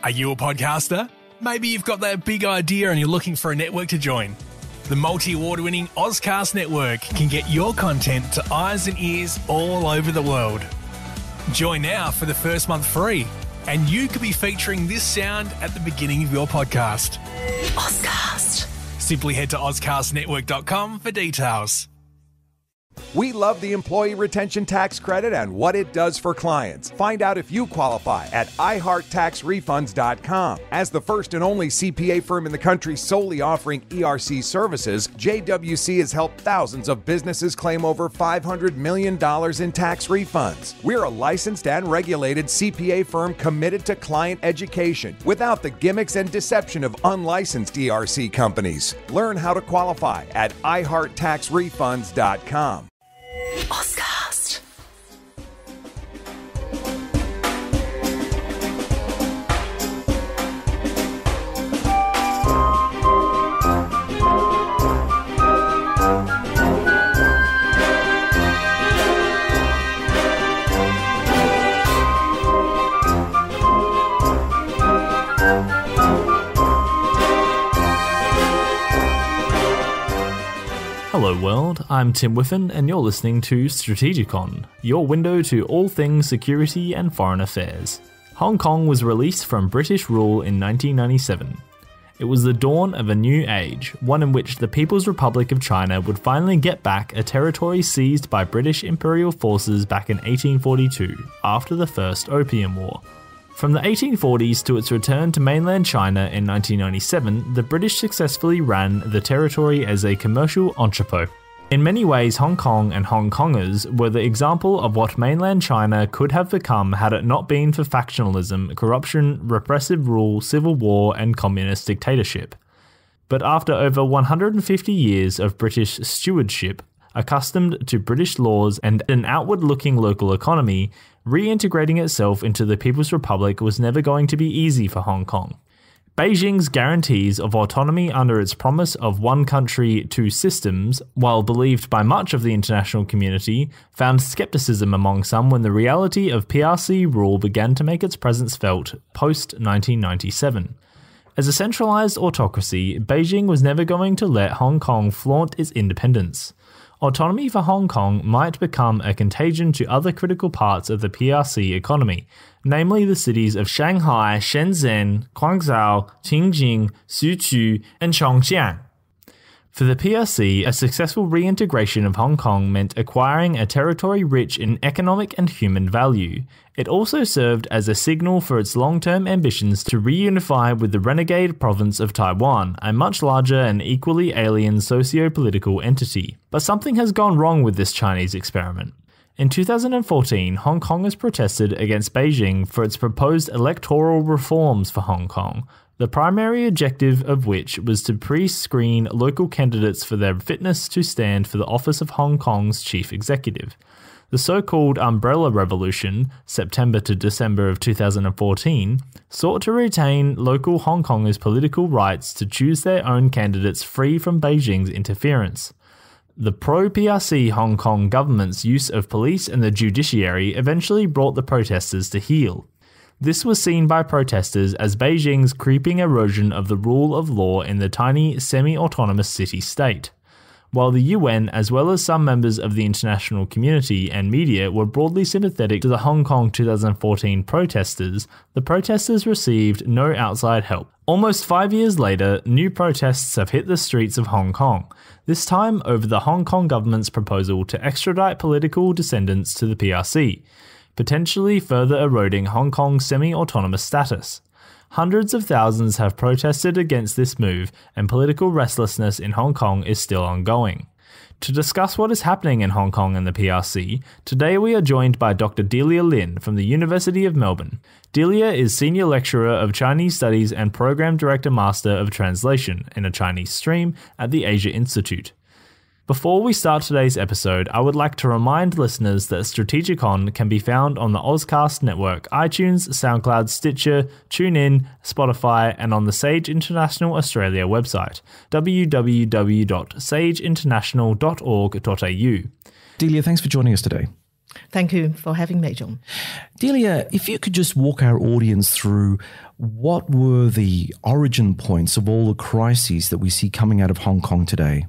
Are you a podcaster? Maybe you've got that big idea and you're looking for a network to join. The multi-award-winning Ozcast network can get your content to eyes and ears all over the world. Join now for the first month free, and you could be featuring this sound at the beginning of your podcast. Ozcast. Simply head to ozcastnetwork.com for details. We love the Employee Retention Tax Credit and what it does for clients. Find out if you qualify at iHeartTaxRefunds.com. As the first and only CPA firm in the country solely offering ERC services, JWC has helped thousands of businesses claim over $500 million in tax refunds. We're a licensed and regulated CPA firm committed to client education without the gimmicks and deception of unlicensed ERC companies. Learn how to qualify at iHeartTaxRefunds.com. Ozcast. Hello world, I'm Tim Whiffen and you're listening to Strategicon, your window to all things security and foreign affairs. Hong Kong was released from British rule in 1997. It was the dawn of a new age, one in which the People's Republic of China would finally get back a territory seized by British imperial forces back in 1842, after the First Opium War. From the 1840s to its return to mainland China in 1997, the British successfully ran the territory as a commercial entrepot. In many ways, Hong Kong and Hong Kongers were the example of what mainland China could have become had it not been for factionalism, corruption, repressive rule, civil war, and communist dictatorship. But after over 150 years of British stewardship, accustomed to British laws and an outward-looking local economy, reintegrating itself into the People's Republic was never going to be easy for Hong Kong. Beijing's guarantees of autonomy under its promise of one country, two systems, while believed by much of the international community, found skepticism among some when the reality of PRC rule began to make its presence felt post-1997. As a centralized autocracy, Beijing was never going to let Hong Kong flaunt its independence. Autonomy for Hong Kong might become a contagion to other critical parts of the PRC economy, namely the cities of Shanghai, Shenzhen, Guangzhou, Tianjin, Suzhou, and Chongqing. For the PRC, a successful reintegration of Hong Kong meant acquiring a territory rich in economic and human value. It also served as a signal for its long-term ambitions to reunify with the renegade province of Taiwan, a much larger and equally alien socio-political entity. But something has gone wrong with this Chinese experiment. In 2014, Hong Kongers protested against Beijing for its proposed electoral reforms for Hong Kong, the primary objective of which was to pre-screen local candidates for their fitness to stand for the office of Hong Kong's chief executive. The so-called Umbrella Revolution, September to December of 2014, sought to retain local Hong Kongers' political rights to choose their own candidates free from Beijing's interference. The pro-PRC Hong Kong government's use of police and the judiciary eventually brought the protesters to heel. This was seen by protesters as Beijing's creeping erosion of the rule of law in the tiny semi-autonomous city-state. While the UN, as well as some members of the international community and media, were broadly sympathetic to the Hong Kong 2014 protesters, the protesters received no outside help. Almost 5 years later, new protests have hit the streets of Hong Kong, this time over the Hong Kong government's proposal to extradite political descendants to the PRC, potentially further eroding Hong Kong's semi-autonomous status. Hundreds of thousands have protested against this move, and political restlessness in Hong Kong is still ongoing. To discuss what is happening in Hong Kong and the PRC, today we are joined by Dr. Delia Lin from the University of Melbourne. Delia is Senior Lecturer of Chinese Studies and Program Director Master of Translation in a Chinese stream at the Asia Institute. Before we start today's episode, I would like to remind listeners that Strategicon can be found on the Ozcast network, iTunes, SoundCloud, Stitcher, TuneIn, Spotify, and on the Sage International Australia website, www.sageinternational.org.au. Delia, thanks for joining us today. Thank you for having me, John. Delia, if you could just walk our audience through what were the origin points of all the crises that we see coming out of Hong Kong today?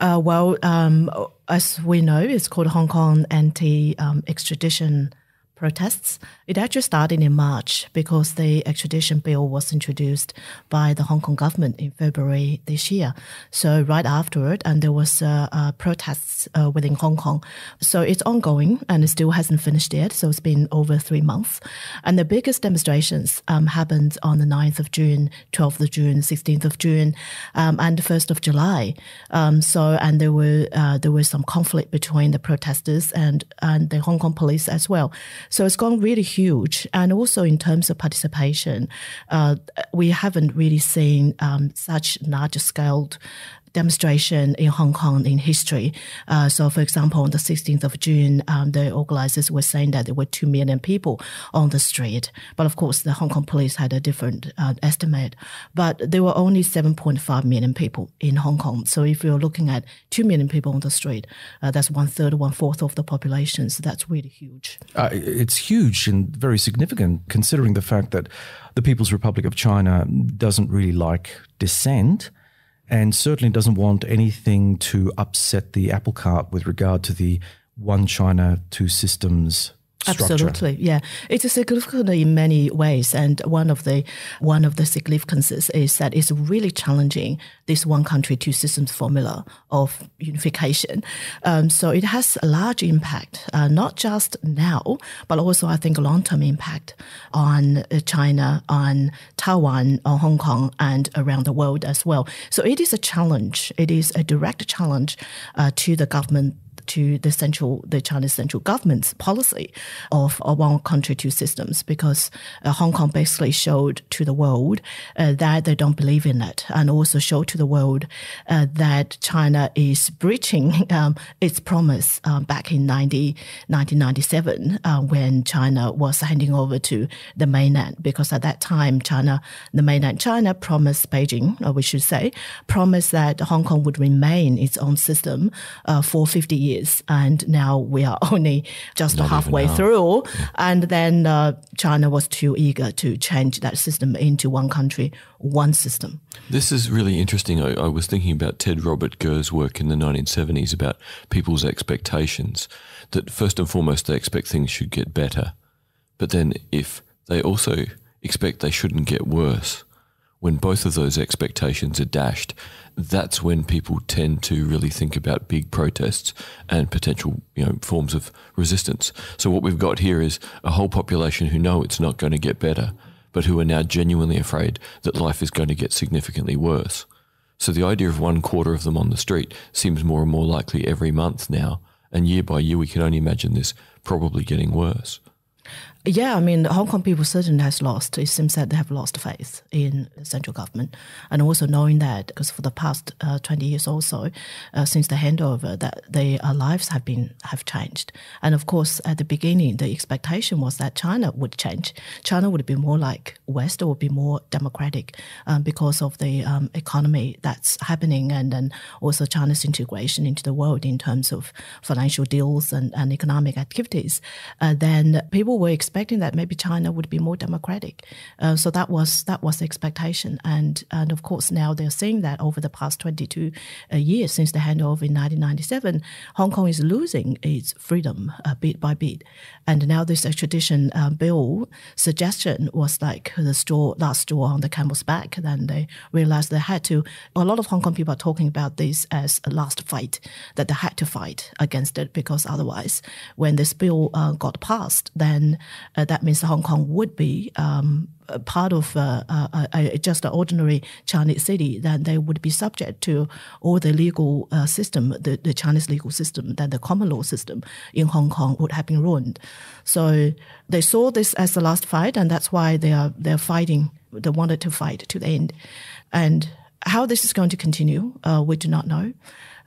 As we know, it's called Hong Kong anti-extradition protests. It actually started in March because the extradition bill was introduced by the Hong Kong government in February this year. So right afterward, and there was protests within Hong Kong. So it's ongoing and it still hasn't finished yet. So it's been over 3 months. And the biggest demonstrations happened on the 9th of June, 12th of June, 16th of June, and the 1st of July. And there was some conflict between the protesters and the Hong Kong police as well. So it's gone really huge. And also in terms of participation, we haven't really seen such large-scale demonstration in Hong Kong in history. So, for example, on the 16th of June, the organizers were saying that there were 2 million people on the street. But of course, the Hong Kong police had a different estimate. But there were only 7.5 million people in Hong Kong. So if you're looking at 2 million people on the street, that's 1/3, 1/4 of the population. So that's really huge. It's huge and very significant considering the fact that the People's Republic of China doesn't really like dissent, and certainly doesn't want anything to upset the apple cart with regard to the one China, two systems structure. Absolutely, yeah. It's significant in many ways, and one of the significances is that it's really challenging this one country, two systems formula of unification. So it has a large impact, not just now, but also I think a long-term impact on China, on Taiwan, on Hong Kong, and around the world as well. So it is a challenge. It is a direct challenge to the government, to the Chinese central government's policy of one country, two systems, because Hong Kong basically showed to the world that they don't believe in it, and also showed to the world that China is breaching its promise back in 1997 when China was handing over to the mainland, because at that time the mainland China promised Beijing, we should say, promised that Hong Kong would remain its own system for 50 years. And now we are only just halfway through. And then China was too eager to change that system into one country, one system. This is really interesting. I was thinking about Ted Robert Gur's work in the 1970s about people's expectations, that first and foremost they expect things should get better. But then if they also expect they shouldn't get worse, when both of those expectations are dashed, that's when people tend to really think about big protests and potential, forms of resistance. So what we've got here is a whole population who know it's not going to get better, but who are now genuinely afraid that life is going to get significantly worse. So the idea of 1/4 of them on the street seems more and more likely every month now, and year by year we can only imagine this probably getting worse. Yeah, I mean, the Hong Kong people certainly it seems that they have lost faith in the central government, and also knowing that, because for the past 20 years or so, since the handover, that their lives have changed. And of course, at the beginning, the expectation was that China would change. China would be more like West, or would be more democratic because of the economy that's happening, and then also China's integration into the world in terms of financial deals and economic activities. Then people were expecting that maybe China would be more democratic. So that was the expectation. And of course, now they're seeing that over the past 22 years since the handover in 1997, Hong Kong is losing its freedom bit by bit. And now this extradition bill suggestion was like the last straw on the camel's back. Then they realized they had to. A lot of Hong Kong people are talking about this as a last fight, that they had to fight against it, because otherwise, when this bill got passed, then that means Hong Kong would be part of just an ordinary Chinese city. Then they would be subject to all the legal system, the Chinese legal system, that the common law system in Hong Kong would have been ruined. So they saw this as the last fight, and that's why they're fighting. They wanted to fight to the end. And how this is going to continue, we do not know,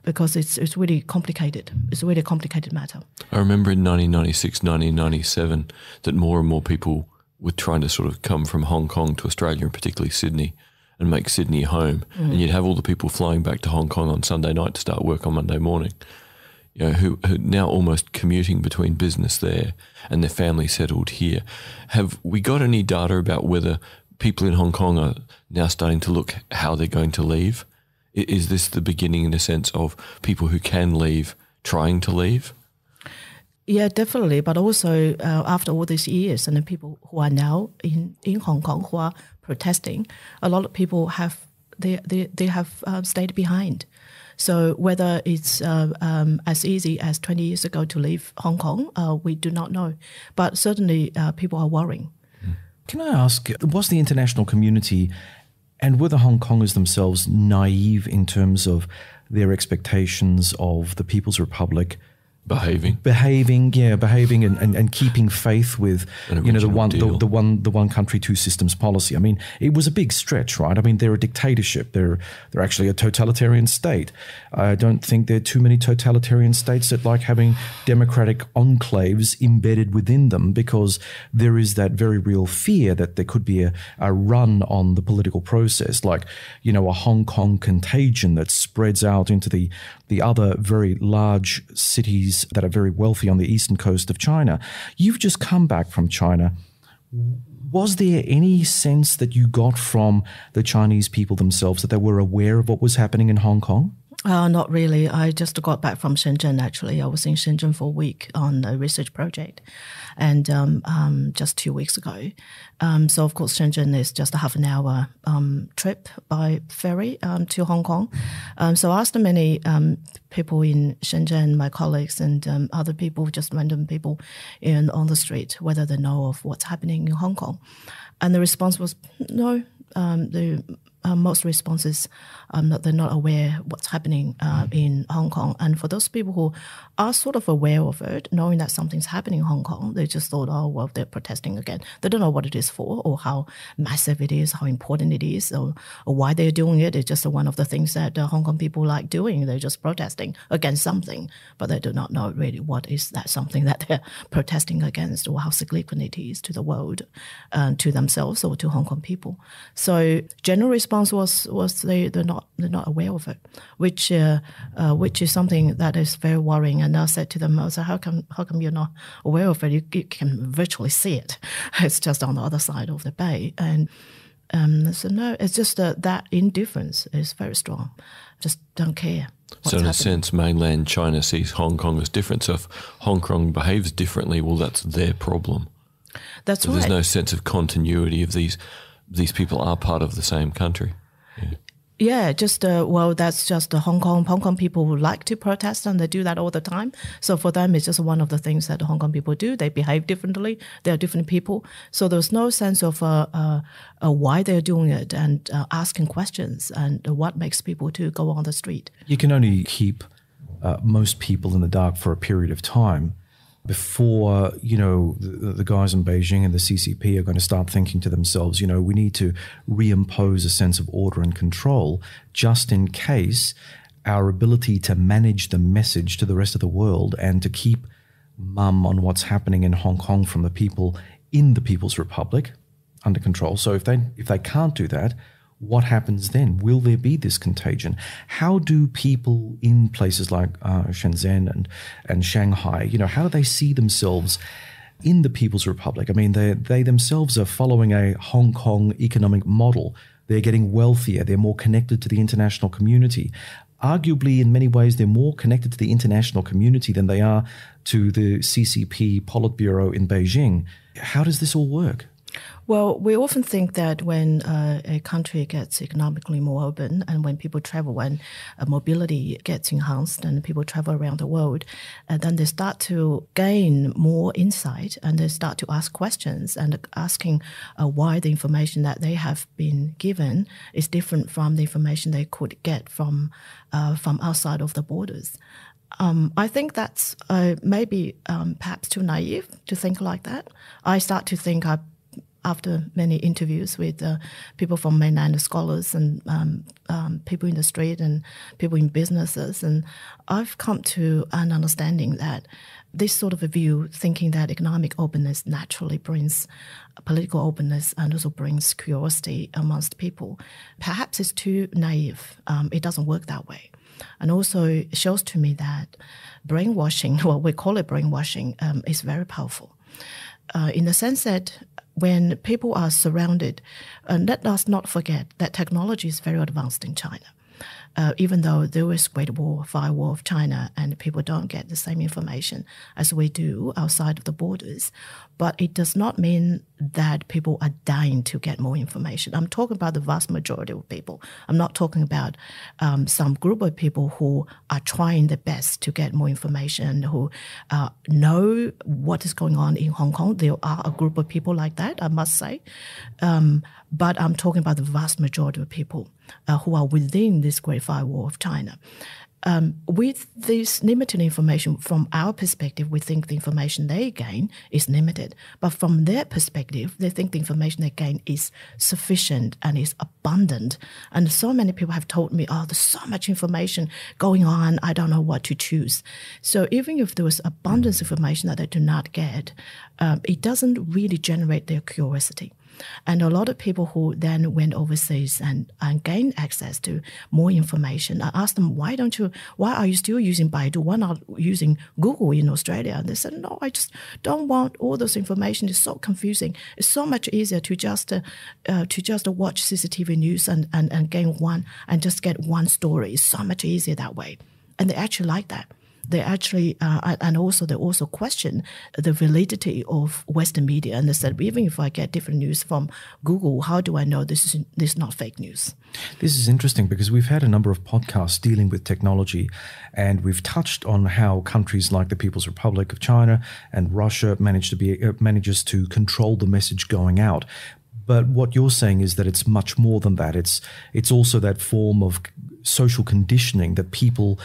because it's really complicated. It's a really complicated matter. I remember in 1996, 1997, that more and more people were trying to sort of come from Hong Kong to Australia, and particularly Sydney, and make Sydney home. And you'd have all the people flying back to Hong Kong on Sunday night to start work on Monday morning. who are now almost commuting between business there and their family settled here. Have we got any data about whether people in Hong Kong are now starting to look how they're going to leave? Is this the beginning, in a sense, of people who can leave trying to leave? Yeah, definitely. But also after all these years, and the people who are now in Hong Kong who are protesting, a lot of people have stayed behind. So whether it's as easy as 20 years ago to leave Hong Kong, we do not know. But certainly people are worrying. Can I ask, was the international community and were the Hong Kongers themselves naive in terms of their expectations of the People's Republic behaving and keeping faith with the one country, two systems policy? I mean, it was a big stretch, right? I mean, they're a dictatorship. They're actually a totalitarian state. I don't think there are too many totalitarian states that like having democratic enclaves embedded within them, because there is that very real fear that there could be a run on the political process, like, a Hong Kong contagion that spreads out into the other very large cities that are very wealthy on the eastern coast of China. You've just come back from China. Was there any sense that you got from the Chinese people themselves that they were aware of what was happening in Hong Kong? Not really. I just got back from Shenzhen, actually. I was in Shenzhen for a week on a research project, and just 2 weeks ago. So, of course, Shenzhen is just a half an hour trip by ferry to Hong Kong. So I asked many people in Shenzhen, my colleagues, and other people, just random people on the street, whether they know of what's happening in Hong Kong. And the response was no. Most responses, they're not aware what's happening in Hong Kong. And for those people who are sort of aware of it, knowing that something's happening in Hong Kong, they just thought, oh, well, they're protesting again. They don't know what it is for, or how massive it is, how important it is, or why they're doing it. It's just one of the things that Hong Kong people like doing. They're just protesting against something, but they do not know really what is that something that they're protesting against, or how significant it is to the world, to themselves, or to Hong Kong people. So general response was they're not aware of it, which is something that is very worrying. And I said to them, I said, how come you're not aware of it? You can virtually see it. It's just on the other side of the bay. And so no, it's just that indifference is very strong. Just don't care. So in a sense, mainland China sees Hong Kong as different. So if Hong Kong behaves differently, well, that's their problem. That's right. There's no sense of continuity of these people are part of the same country. Yeah, just that's just the Hong Kong people who like to protest, and they do that all the time. So for them, it's just one of the things that the Hong Kong people do. They behave differently. They are different people. So there's no sense of why they're doing it, and asking questions, and what makes people to go on the street. You can only keep most people in the dark for a period of time before, the guys in Beijing and the CCP are going to start thinking to themselves, we need to reimpose a sense of order and control, just in case our ability to manage the message to the rest of the world and to keep mum on what's happening in Hong Kong from the people in the People's Republic under control. So if they can't do that, what happens then? Will there be this contagion? How do people in places like Shenzhen and Shanghai, how do they see themselves in the People's Republic? I mean, they themselves are following a Hong Kong economic model. They're getting wealthier. They're more connected to the international community. Arguably, in many ways, they're more connected to the international community than they are to the CCP Politburo in Beijing. How does this all work? Well, we often think that when a country gets economically more open, and when people travel, when mobility gets enhanced and people travel around the world, then they start to gain more insight, and they start to ask questions, and asking why the information that they have been given is different from the information they could get from outside of the borders. I think that's maybe perhaps too naive to think like that. I start to think after many interviews with people from Mainland, scholars and people in the street and people in businesses, and I've come to an understanding that this sort of a view, thinking that economic openness naturally brings political openness and also brings curiosity amongst people, perhaps is too naive. It doesn't work that way. And also it shows to me that brainwashing, well, we call it brainwashing, is very powerful. In the sense that when people are surrounded, let us not forget that technology is very advanced in China. Even though there is Great Wall, Firewall of China, and people don't get the same information as we do outside of the borders, but it does not mean that people are dying to get more information. I'm talking about the vast majority of people. I'm not talking about some group of people who are trying their best to get more information, who know what is going on in Hong Kong. There are a group of people like that, I must say. But I'm talking about the vast majority of people who are within this Great Firewall of China. With this limited information, from our perspective, we think the information they gain is limited. But from their perspective, they think the information they gain is sufficient and is abundant. And so many people have told me, oh, there's so much information going on, I don't know what to choose. So even if there was abundance of information that they do not get, it doesn't really generate their curiosity. And a lot of people who then went overseas and gained access to more information, I asked them, why are you still using Baidu? Why not using Google in Australia? And they said, no, I just don't want all this information. It's so confusing. It's so much easier to just watch CCTV news and gain one and just get one story. It's so much easier that way. And they actually like that. They actually, they also question the validity of Western media. And they said, even if I get different news from Google, how do I know this is not fake news? This is interesting because we've had a number of podcasts dealing with technology, and we've touched on how countries like the People's Republic of China and Russia manages to control the message going out. But what you're saying is that it's much more than that. It's also that form of social conditioning that people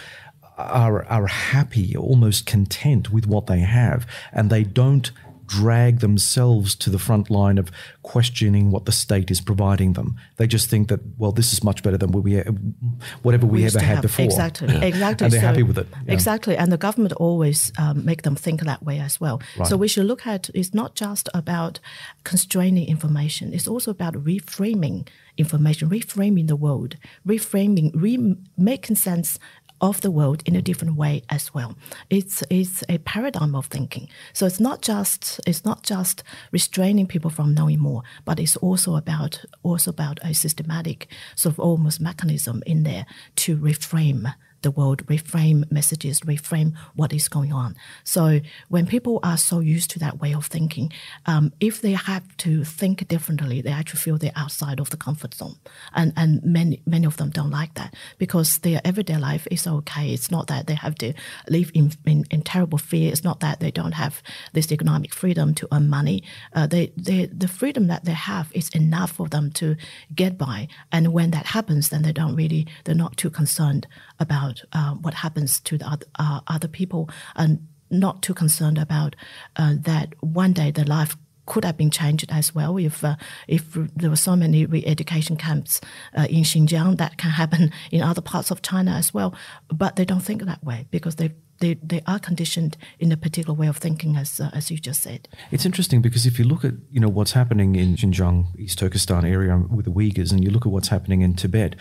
are happy, almost content with what they have, and they don't drag themselves to the front line of questioning what the state is providing them. They just think that, well, this is much better than whatever we ever had before. Exactly. And they're happy with it. Yeah. Exactly. And the government always make them think that way as well. Right. So we should look at, it's not just about constraining information, it's also about reframing information, reframing the world, making sense of the world in a different way as well. It's a paradigm of thinking. So it's not just restraining people from knowing more, but it's also about a systematic sort of almost mechanism in there to reframe the world, reframe messages, reframe what is going on. So when people are so used to that way of thinking, if they have to think differently, they actually feel they're outside of the comfort zone. And many of them don't like that because their everyday life is okay. It's not that they have to live in terrible fear. It's not that they don't have this economic freedom to earn money. The freedom that they have is enough for them to get by. And when that happens, then they're not too concerned about what happens to the other people, and not too concerned about that one day their life could have been changed as well if there were so many re-education camps in Xinjiang. That can happen in other parts of China as well. But they don't think that way because they are conditioned in a particular way of thinking, as you just said. It's interesting because if you look at what's happening in Xinjiang, East Turkestan area with the Uyghurs, and you look at what's happening in Tibet,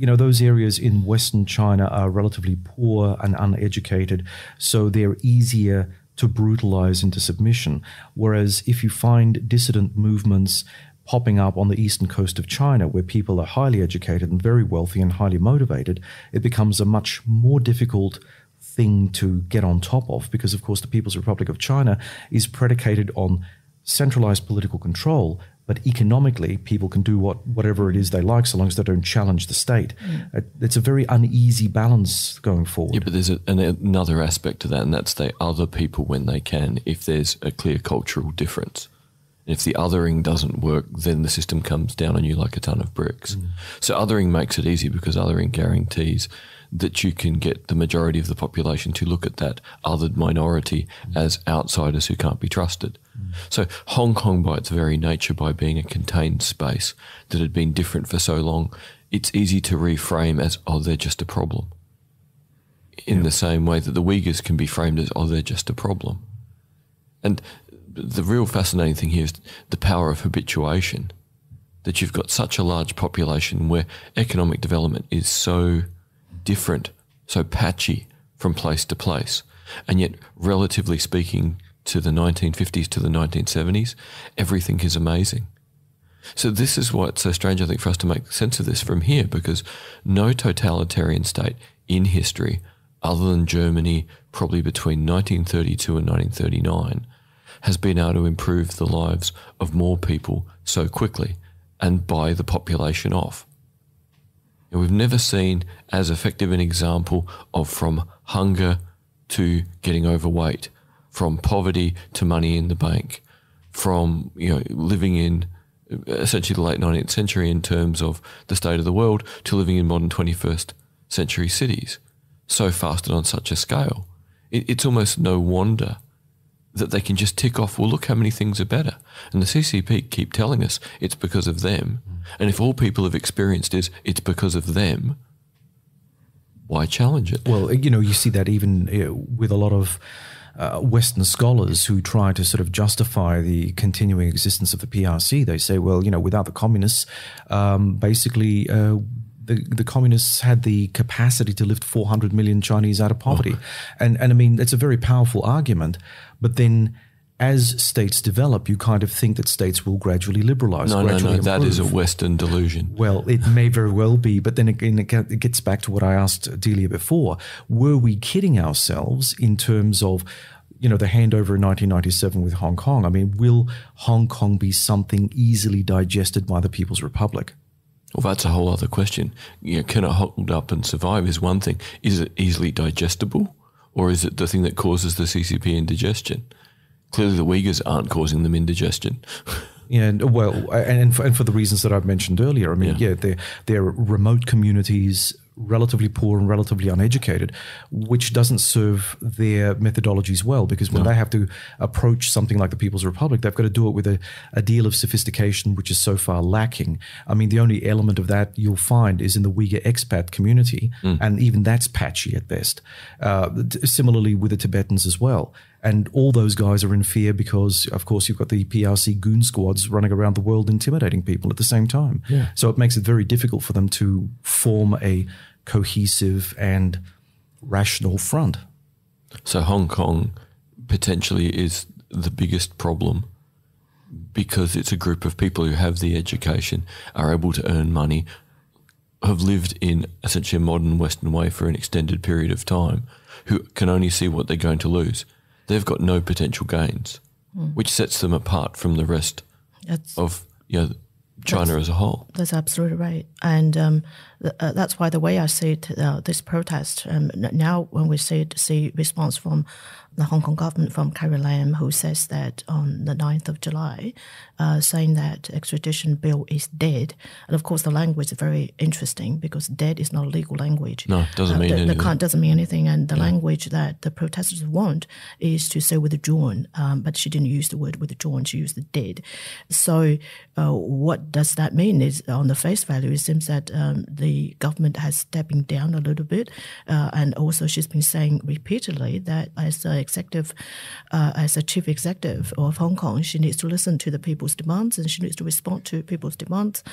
those areas in Western China are relatively poor and uneducated, so they're easier to brutalize into submission. Whereas if you find dissident movements popping up on the eastern coast of China where people are highly educated and very wealthy and highly motivated, it becomes a much more difficult thing to get on top of because, of course, the People's Republic of China is predicated on centralized political control, but economically people can do whatever it is they like so long as they don't challenge the state. It's a very uneasy balance going forward. Yeah, but there's another aspect to that, and that's they other people when they can, if there's a clear cultural difference. If the othering doesn't work, then the system comes down on you like a ton of bricks. So othering makes it easy because othering guarantees that you can get the majority of the population to look at that othered minority as outsiders who can't be trusted. So Hong Kong, by its very nature, by being a contained space that had been different for so long, it's easy to reframe as, oh, they're just a problem. In the same way that the Uyghurs can be framed as, oh, they're just a problem. And the real fascinating thing here is the power of habituation, that you've got such a large population where economic development is so different so patchy from place to place. And yet, relatively speaking, to the 1950s to the 1970s, everything is amazing. So this is why it's so strange, I think, for us to make sense of this from here, because no totalitarian state in history, other than Germany, probably between 1932 and 1939, has been able to improve the lives of more people so quickly and buy the population off. And we've never seen as effective an example of from hunger to getting overweight, from poverty to money in the bank, from living in essentially the late 19th century in terms of the state of the world to living in modern 21st century cities so fast and on such a scale. It's almost no wonder that they can just tick off, well, look how many things are better. And the CCP keep telling us it's because of them. And if all people have experienced is it's because of them, why challenge it? Well, you see that even with a lot of Western scholars who try to sort of justify the continuing existence of the PRC. They say, well, without the communists, basically the communists had the capacity to lift 400 million Chinese out of poverty. And I mean, it's a very powerful argument. But then as states develop, you kind of think that states will gradually liberalize. No, that is a Western delusion. Well, it may very well be. But then again, it gets back to what I asked Delia before. Were we kidding ourselves in terms of the handover in 1997 with Hong Kong? I mean, will Hong Kong be something easily digested by the People's Republic? Well, that's a whole other question. Can it hold up and survive is one thing. Is it easily digestible, or is it the thing that causes the CCP indigestion? Clearly the Uyghurs aren't causing them indigestion. Yeah, well, and for the reasons that I've mentioned earlier. I mean, they're remote communities, relatively poor and relatively uneducated, which doesn't serve their methodologies well, because when they have to approach something like the People's Republic, they've got to do it with a deal of sophistication which is so far lacking. I mean, the only element of that you'll find is in the Uyghur expat community, and even that's patchy at best. Similarly with the Tibetans as well. And all those guys are in fear because, of course, you've got the PRC goon squads running around the world intimidating people at the same time. Yeah. So it makes it very difficult for them to form a cohesive and rational front. So Hong Kong potentially is the biggest problem because it's a group of people who have the education, are able to earn money, have lived in essentially a modern Western way for an extended period of time, who can only see what they're going to lose. They've got no potential gains, which sets them apart from the rest of China as a whole. That's absolutely right. And that's why the way I see it, this protest, now when we see response from the Hong Kong government, from Carrie Lam, who says that on the 9th of July, saying that extradition bill is dead. And of course, the language is very interesting because dead is not a legal language. No, it doesn't mean anything. Doesn't mean anything. And the language that the protesters want is to say withdrawn, but she didn't use the word withdrawn, she used the dead. So what does that mean? Is on the face value, it seems that the government has stepping down a little bit, and also she's been saying repeatedly that as a chief executive of Hong Kong, she needs to listen to the people's demands and she needs to respond to people's demands.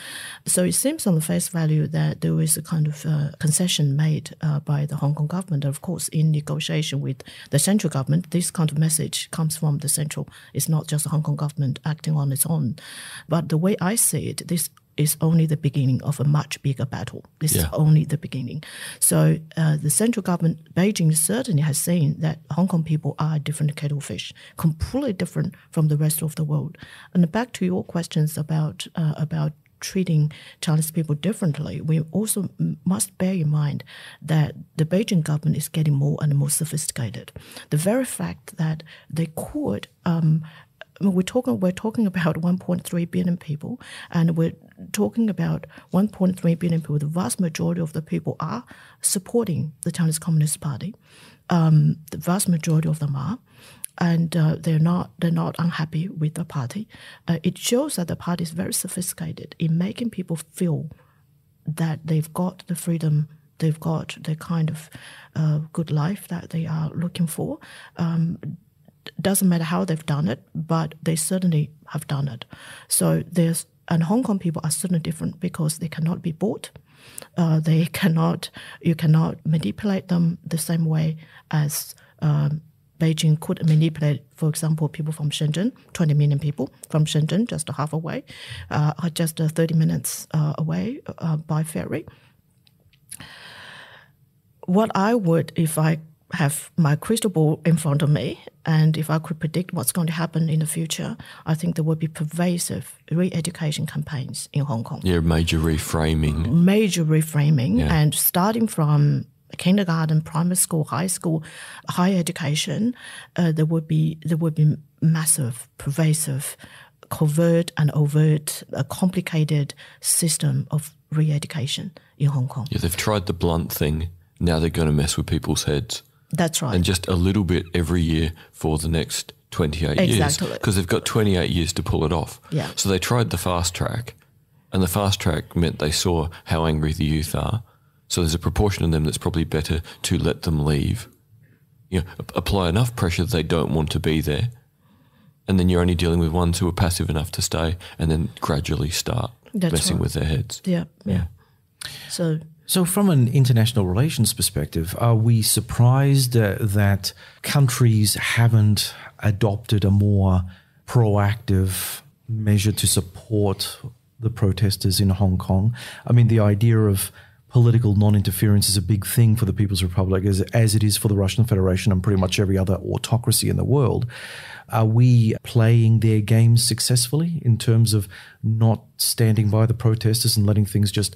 So it seems on the face value that there is a kind of concession made by the Hong Kong government. Of course, in negotiation with the central government, this kind of message comes from the central. It's not just the Hong Kong government acting on its own. But the way I see it, this is only the beginning of a much bigger battle. This is only the beginning. So the central government, Beijing certainly has seen that Hong Kong people are a different kettle of fish, completely different from the rest of the world. And back to your questions about treating Chinese people differently, we also must bear in mind that the Beijing government is getting more and more sophisticated. The very fact that they could we're talking about 1.3 billion people, and we're talking about 1.3 billion people. The vast majority of the people are supporting the Chinese Communist Party. The vast majority of them are, and they're not unhappy with the party. It shows that the party is very sophisticated in making people feel that they've got the freedom, they've got the kind of good life that they are looking for. Doesn't matter how they've done it, but they certainly have done it. So there's And Hong Kong people are certainly different because they cannot be bought. You cannot manipulate them the same way as Beijing could manipulate, for example, people from Shenzhen, 20 million people from Shenzhen, just half away, just 30 minutes away by ferry. What I would, if I have my crystal ball in front of me, and if I could predict what's going to happen in the future, I think there will be pervasive re-education campaigns in Hong Kong. Yeah, major reframing. And starting from kindergarten, primary school, high school, higher education, there would be massive, pervasive, covert and overt, a complicated system of re-education in Hong Kong. Yeah, they've tried the blunt thing. Now they're going to mess with people's heads. That's right. And just a little bit every year for the next 28 years. Exactly. Because they've got 28 years to pull it off. Yeah. So they tried the fast track, and the fast track meant they saw how angry the youth are. So there's a proportion of them that's probably better to let them leave. You know, apply enough pressure that they don't want to be there. And then you're only dealing with ones who are passive enough to stay, and then gradually start messing with their heads. Yeah. So from an international relations perspective, are we surprised that countries haven't adopted a more proactive measure to support the protesters in Hong Kong? I mean, the idea of political non-interference is a big thing for the People's Republic, as it is for the Russian Federation and pretty much every other autocracy in the world. Are we playing their games successfully in terms of not standing by the protesters and letting things just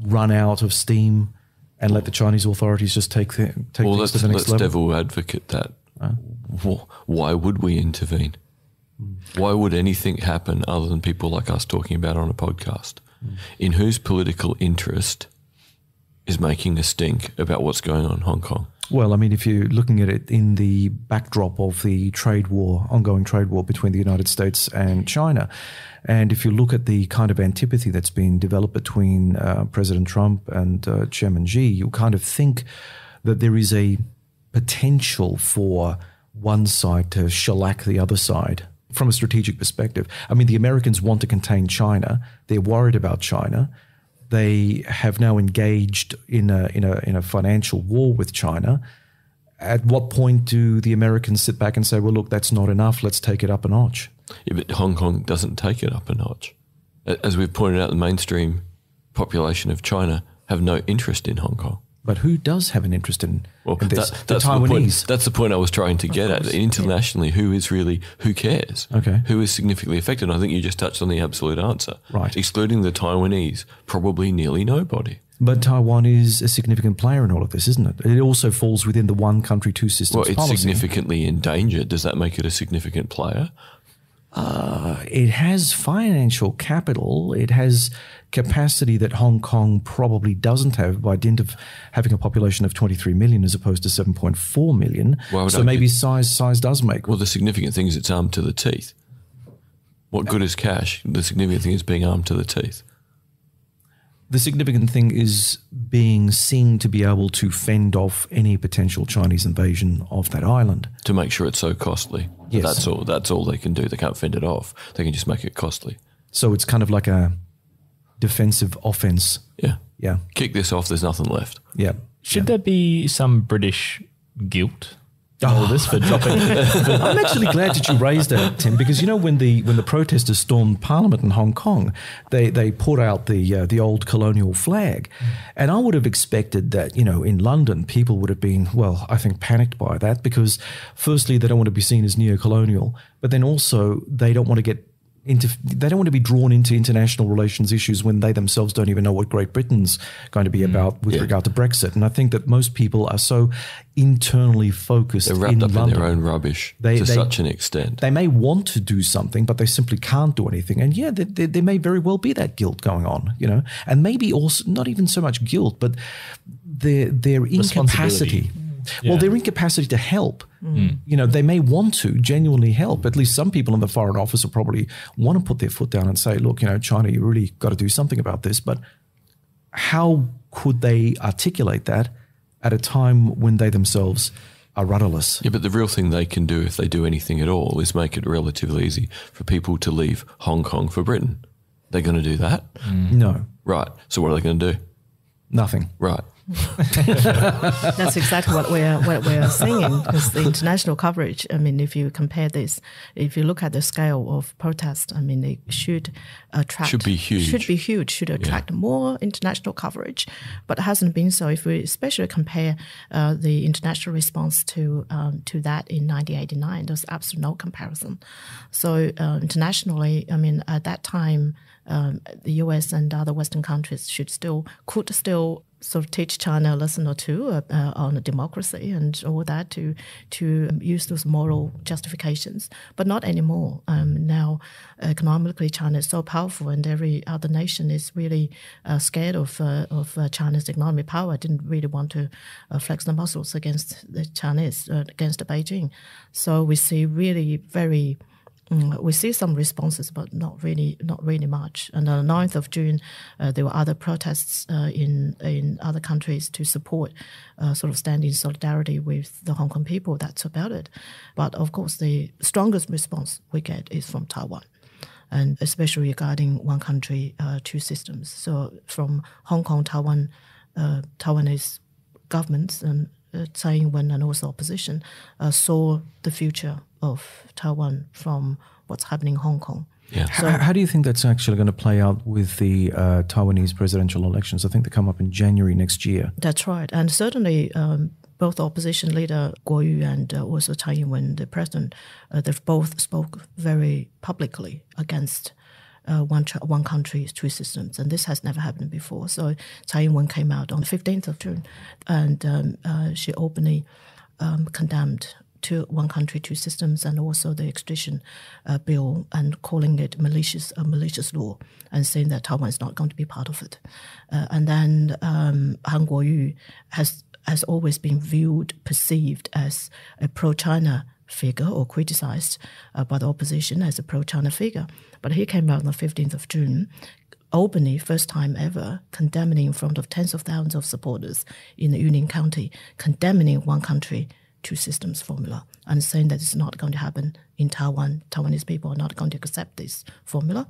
run out of steam and let the Chinese authorities just take things to the next level? Let's devil advocate that. Why would we intervene? Why would anything happen other than people like us talking about it on a podcast? In whose political interest is making a stink about what's going on in Hong Kong? Well, I mean, if you're looking at it in the backdrop of the ongoing trade war between the United States and China, and if you look at the kind of antipathy that's been developed between President Trump and Chairman Xi, you kind of think that there is a potential for one side to shellac the other side from a strategic perspective. I mean, the Americans want to contain China. They're worried about China. They have now engaged in a financial war with China. At what point do the Americans sit back and say, well, look, that's not enough, let's take it up a notch? Yeah, but Hong Kong doesn't take it up a notch. As we've pointed out, the mainstream population of China have no interest in Hong Kong. But who does have an interest in this? That's the Taiwanese. The point. That's the point I was trying to get at. Internationally, who cares? Okay. Who is significantly affected? And I think you just touched on the absolute answer. Right. Excluding the Taiwanese, probably nearly nobody. But Taiwan is a significant player in all of this, isn't it? It also falls within the one country, two systems policy. Well, it's significantly endangered. Does that make it a significant player? It has financial capital. It has capacity that Hong Kong probably doesn't have by dint of having a population of 23 million as opposed to 7.4 million. So maybe size does make. Well, the significant thing is it's armed to the teeth. What good is cash? The significant thing is being armed to the teeth. The significant thing is being seen to be able to fend off any potential Chinese invasion of that island. To make sure it's so costly. Yes. That's all they can do. They can't fend it off. They can just make it costly. So it's kind of like a defensive offense. Yeah. Yeah. Kick this off, there's nothing left. Yeah. Should there be some British guilt? All this for dropping. I'm actually glad that you raised that, Tim, because you know when the protesters stormed Parliament in Hong Kong, they put out the old colonial flag, and I would have expected that in London people would have been I think panicked by that because firstly they don't want to be seen as neo-colonial, but then also they don't want to be drawn into international relations issues when they themselves don't even know what Great Britain's going to be about with regard to Brexit. And I think that most people are so internally focused. They're wrapped up London. in their own rubbish to such an extent. They may want to do something, but they simply can't do anything. And there may very well be that guilt going on, and maybe also not even so much guilt, but their incapacity. Well, their incapacity to help. They may want to genuinely help. At least some people in the Foreign Office will probably want to put their foot down and say, look, China, you really got to do something about this. But how could they articulate that at a time when they themselves are rudderless? Yeah, but the real thing they can do, if they do anything at all, is make it relatively easy for people to leave Hong Kong for Britain. They're going to do that? No. Right. So what are they going to do? Nothing. Right. That's exactly what we're seeing. Because the international coverage, I mean, if you compare this, if you look at the scale of protest, I mean, it should attract... Should be huge. Should attract more international coverage, but it hasn't been so. If we especially compare the international response to that in 1989, there's absolutely no comparison. So internationally, I mean, at that time, the US and other Western countries could still sort of teach China a lesson or two on democracy and all that to use those moral justifications, but not anymore. Now, economically, China is so powerful, and every other nation is really scared of China's economic power. Didn't really want to flex the muscles against the Chinese, against Beijing. So we see really very. We see some responses, but not really much. And on the 9th of June, there were other protests in other countries to support, sort of stand in solidarity with the Hong Kong people. That's about it. But of course, the strongest response we get is from Taiwan, and especially regarding one country, two systems. So from Hong Kong, Taiwanese governments and Tsai Ing-wen and also opposition saw the future of Taiwan from what's happening in Hong Kong. Yeah. So, how do you think that's actually going to play out with the Taiwanese presidential elections? I think they come up in January next year. That's right. And certainly both the opposition leader, Guo Yu, and also Tsai Ing-wen, the president, they've both spoke very publicly against one country, two systems, and this has never happened before. So Tsai Ing-wen came out on the 15th of June, and she openly condemned to one country, two systems, and also the extradition bill, and calling it a malicious law, and saying that Taiwan is not going to be part of it. And then Han Guoyu has always been perceived as a pro-China figure, or criticized by the opposition as a pro-China figure. But he came out on the 15th of June, openly, first time ever, condemning in front of tens of thousands of supporters in the Yunnan County, condemning one country, two systems formula, and saying that it's not going to happen in Taiwan. Taiwanese people are not going to accept this formula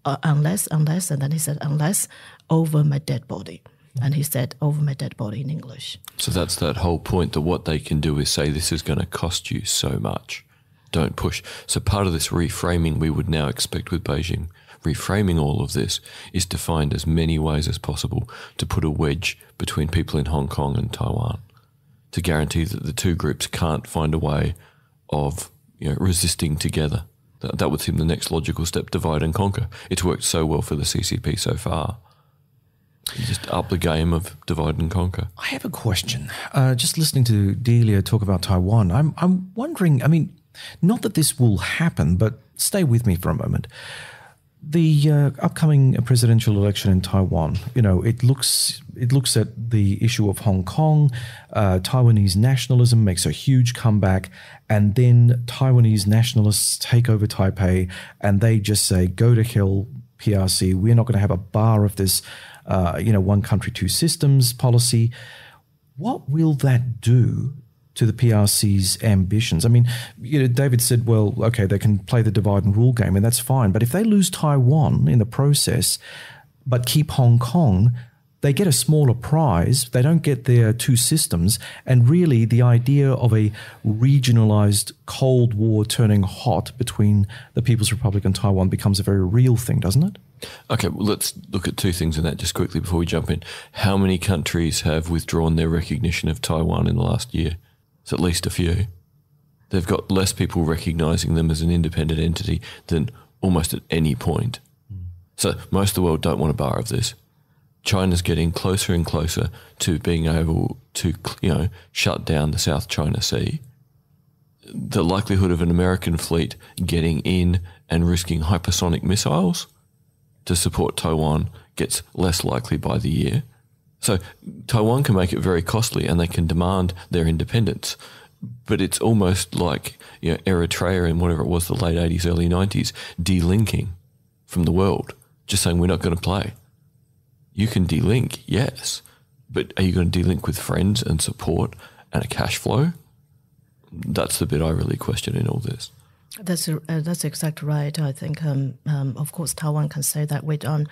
unless, and then he said, unless over my dead body. And he said, over my dead body in English. So that's that whole point, that what they can do is say, this is going to cost you so much. Don't push. So part of this reframing we would now expect with Beijing, reframing all of this, is to find as many ways as possible to put a wedge between people in Hong Kong and Taiwan, to guarantee that the two groups can't find a way of resisting together. That would seem the next logical step, divide and conquer. It's worked so well for the CCP so far. Just up the game of divide and conquer. I have a question. Just listening to Delia talk about Taiwan, I'm wondering, I mean, not that this will happen, but stay with me for a moment. The upcoming presidential election in Taiwan, it looks at the issue of Hong Kong. Taiwanese nationalism makes a huge comeback, and then Taiwanese nationalists take over Taipei, and they just say, go to hell, PRC. We're not going to have a bar of this, one country, two systems policy. What will that do to the PRC's ambitions? I mean, David said, well, okay, they can play the divide and rule game, and that's fine. But if they lose Taiwan in the process, but keep Hong Kong, they get a smaller prize. They don't get their two systems. And really, the idea of a regionalized Cold War turning hot between the People's Republic and Taiwan becomes a very real thing, doesn't it? Okay, well, let's look at two things in that just quickly before we jump in. How many countries have withdrawn their recognition of Taiwan in the last year? It's at least a few. They've got less people recognising them as an independent entity than almost at any point. So most of the world don't want a bar of this. China's getting closer and closer to being able to, shut down the South China Sea. The likelihood of an American fleet getting in and risking hypersonic missiles to support Taiwan gets less likely by the year. So Taiwan can make it very costly, and they can demand their independence. But it's almost like Eritrea in whatever it was, the late 80s, early 90s, delinking from the world, just saying we're not going to play. You can delink, yes, but are you going to delink with friends and support and a cash flow? That's the bit I really question in all this. That's exactly right. I think, of course, Taiwan can say that we don't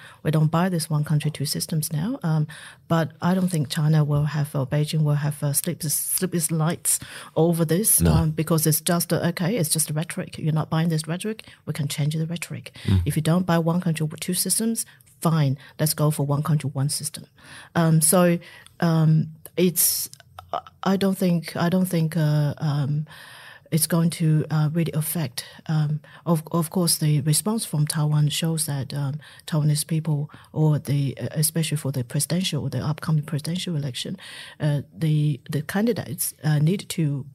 buy this one country, two systems now. But I don't think China will have, or Beijing will have sleepless nights over this, because it's just it's just a rhetoric. You're not buying this rhetoric. We can change the rhetoric. If you don't buy one country, two systems, fine. Let's go for one country, one system. It's. I don't think. It's going to really affect. Of course, the response from Taiwan shows that Taiwanese people, or especially for the upcoming presidential election, the candidates need to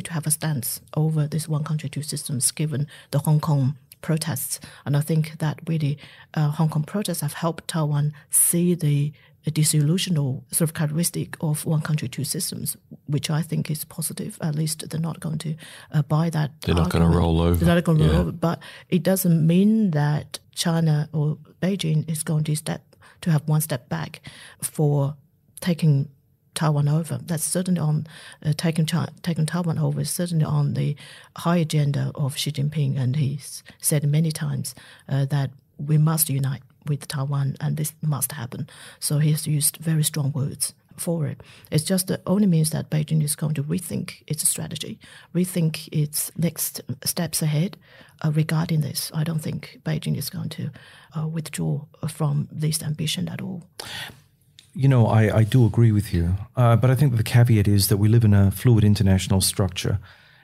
have a stance over this one country, two systems, given the Hong Kong protests. And I think that really Hong Kong protests have helped Taiwan see the disillusional sort of characteristic of one country, two systems, which I think is positive. At least they're not going to buy that. They're not going to roll over. They're not going to roll over. But it doesn't mean that China or Beijing is going to have one step back for taking Taiwan over. That's certainly on taking Taiwan over is certainly on the high agenda of Xi Jinping, and he's said many times that we must unite with Taiwan, and this must happen. So he has used very strong words for it. It's just that only means that Beijing is going to rethink its strategy, rethink its next steps ahead regarding this. I don't think Beijing is going to withdraw from this ambition at all. You know, I do agree with you, but I think the caveat is that we live in a fluid international structure.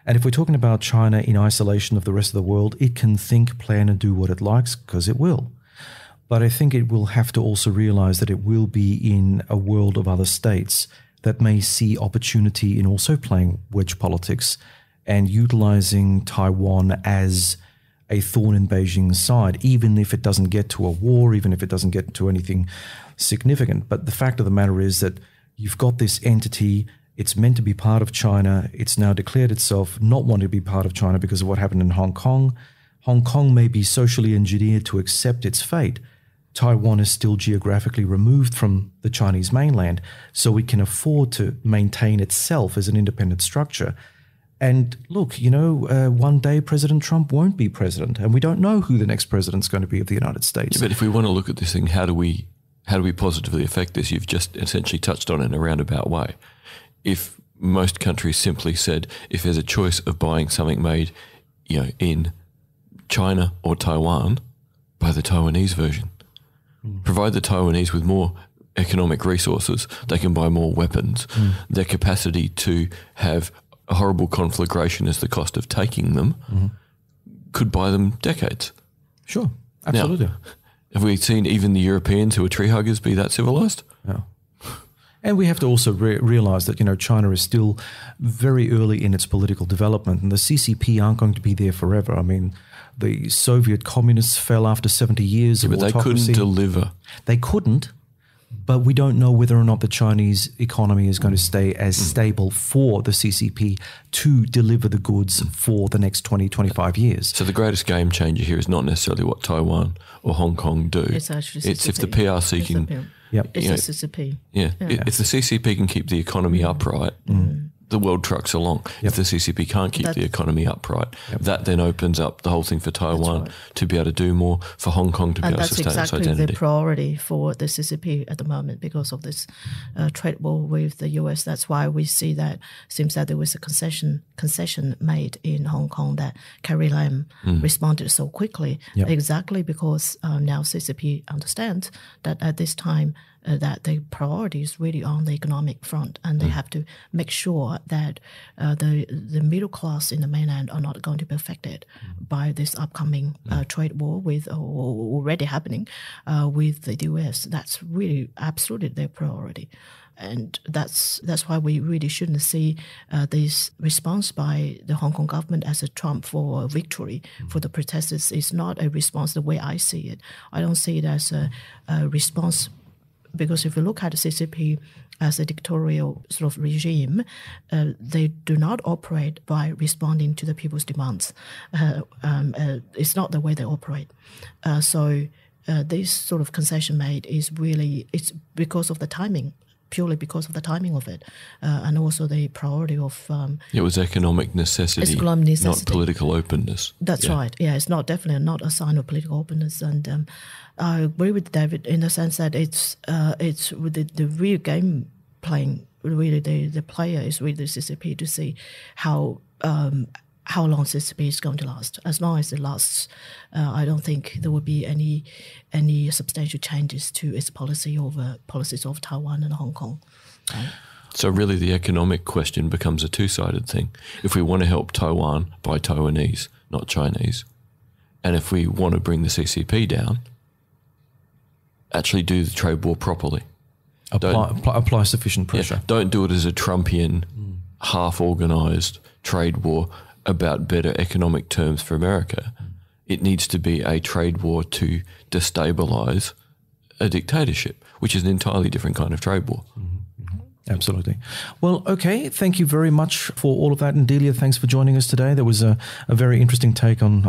And if we're talking about China in isolation of the rest of the world, it can think, plan, and do what it likes, because it will. But I think it will have to also realize that it will be in a world of other states that may see opportunity in also playing wedge politics and utilizing Taiwan as a thorn in Beijing's side, even if it doesn't get to a war, even if it doesn't get to anything significant. But the fact of the matter is that you've got this entity, it's meant to be part of China. It's now declared itself not wanting to be part of China because of what happened in Hong Kong. Hong Kong may be socially engineered to accept its fate. Taiwan is still geographically removed from the Chinese mainland, so it can afford to maintain itself as an independent structure. And look, one day President Trump won't be president, and we don't know who the next president's going to be of the United States. Yeah, but if we want to look at this thing, how do we positively affect this? You've just essentially touched on it in a roundabout way. If most countries simply said, if there's a choice of buying something made, in China or Taiwan, buy the Taiwanese version. Provide the Taiwanese with more economic resources, they can buy more weapons. Their capacity to have a horrible conflagration as the cost of taking them could buy them decades. Sure, absolutely. Now, have we seen even the Europeans who are tree huggers be that civilized? No. And we have to also realize that, China is still very early in its political development, and the CCP aren't going to be there forever. I mean, the Soviet communists fell after 70 years of autocracy. But they couldn't deliver. They couldn't, but we don't know whether or not the Chinese economy is going to stay as stable for the CCP to deliver the goods for the next 20, 25 years. So the greatest game changer here is not necessarily what Taiwan or Hong Kong do. It's actually CCP. It's if the PRC can... It's the CCP. Yeah. If the CCP can keep the economy upright, the world trucks along. If the CCP can't keep the economy upright, that then opens up the whole thing for Taiwan to be able to do more, for Hong Kong to be able to sustain its identity. And that's exactly the priority for the CCP at the moment because of this trade war with the US. That's why we see that seems that there was a concession made in Hong Kong that Carrie Lam responded so quickly, exactly because now CCP understands that at this time that the priority is really on the economic front, and they have to make sure that the middle class in the mainland are not going to be affected by this upcoming trade war with or already happening with the US. That's really absolutely their priority. And that's why we really shouldn't see this response by the Hong Kong government as a trump for a victory for the protesters. It's not a response the way I see it. I don't see it as a response. Because if you look at the CCP as a dictatorial sort of regime, they do not operate by responding to the people's demands. It's not the way they operate. So this sort of concession made is really, it's because of the timing purely because of the timing of it, and also the priority of. It was economic necessity, not political openness. That's right. Yeah, it's definitely not a sign of political openness, and I agree with David in the sense that it's with the real game playing. Really, the player is really the CCP to see how long CCP is going to last. As long as it lasts, I don't think there will be any substantial changes to its policies of Taiwan and Hong Kong. So really the economic question becomes a two-sided thing. If we want to help Taiwan, buy Taiwanese, not Chinese. And if we want to bring the CCP down, actually do the trade war properly. Apply sufficient pressure. Yeah, don't do it as a Trumpian, half-organised trade war about better economic terms for America. It needs to be a trade war to destabilise a dictatorship, which is an entirely different kind of trade war. Absolutely. Well, okay. Thank you very much for all of that. And Delia, thanks for joining us today. There was a very interesting take on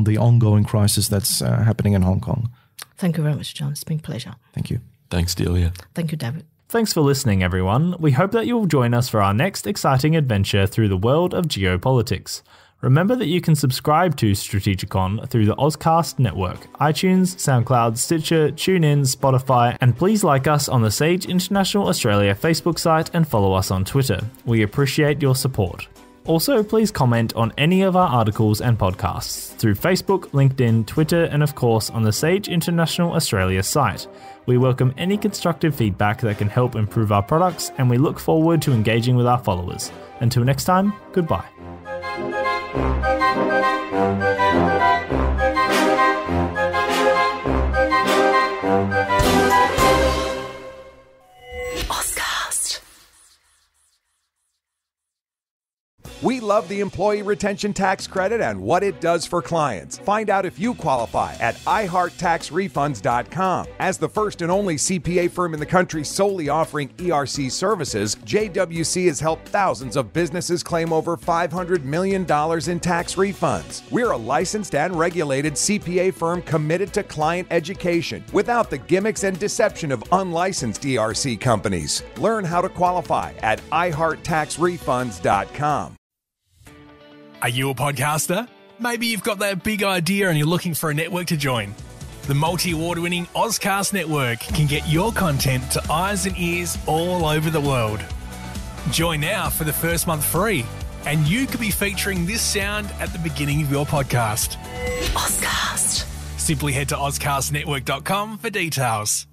the ongoing crisis that's happening in Hong Kong. Thank you very much, John. It's been a pleasure. Thank you. Thanks, Delia. Thank you, David. Thanks for listening, everyone. We hope that you'll join us for our next exciting adventure through the world of geopolitics. Remember that you can subscribe to Strategicon through the Ozcast network, iTunes, SoundCloud, Stitcher, TuneIn, Spotify, and please like us on the Sage International Australia Facebook site and follow us on Twitter. We appreciate your support. Also, please comment on any of our articles and podcasts through Facebook, LinkedIn, Twitter, and of course on the Sage International Australia site. We welcome any constructive feedback that can help improve our products, and we look forward to engaging with our followers. Until next time, goodbye. We love the Employee Retention Tax Credit and what it does for clients. Find out if you qualify at iHeartTaxRefunds.com. As the first and only CPA firm in the country solely offering ERC services, JWC has helped thousands of businesses claim over $500 million in tax refunds. We're a licensed and regulated CPA firm committed to client education without the gimmicks and deception of unlicensed ERC companies. Learn how to qualify at iHeartTaxRefunds.com. Are you a podcaster? Maybe you've got that big idea and you're looking for a network to join. The multi-award-winning Ozcast network can get your content to eyes and ears all over the world. Join now for the first month free, and you could be featuring this sound at the beginning of your podcast. Ozcast. Simply head to ozcastnetwork.com for details.